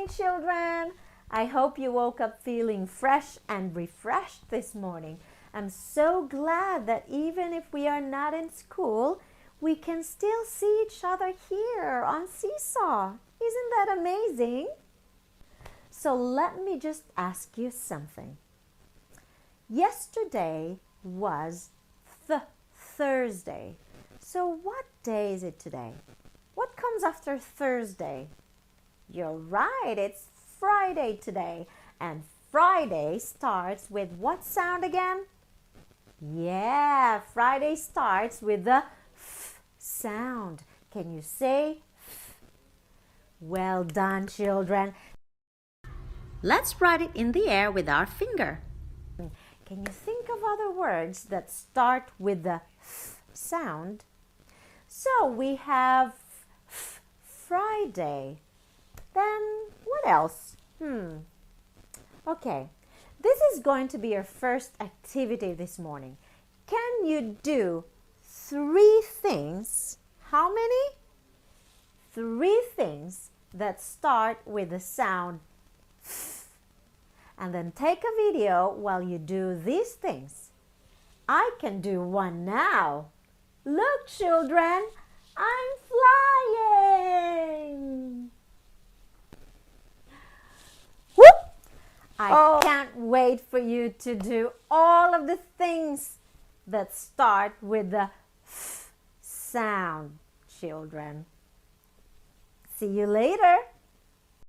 morning, children. I hope you woke up feeling fresh and refreshed this morning. I'm so glad that even if we are not in school, we can still see each other here on Seesaw. Isn't that amazing? So let me just ask you something. Yesterday was Thursday. So what day is it today? What comes after Thursday? You're right, it's Friday today. And Friday starts with what sound again? Yeah, Friday starts with the F sound. Can you say F? Well done, children. Let's write it in the air with our finger. Can you think of other words that start with the F sound? So we have Friday. Then what else? Okay, this is going to be your first activity this morning. Can you do 3 things? How many? 3 things that start with the sound F. And then take a video while you do these things. I can do one now. Look, children, I'm flying. Whoop! I can't wait for you to do all of the things that start with the F sound, children. See you later.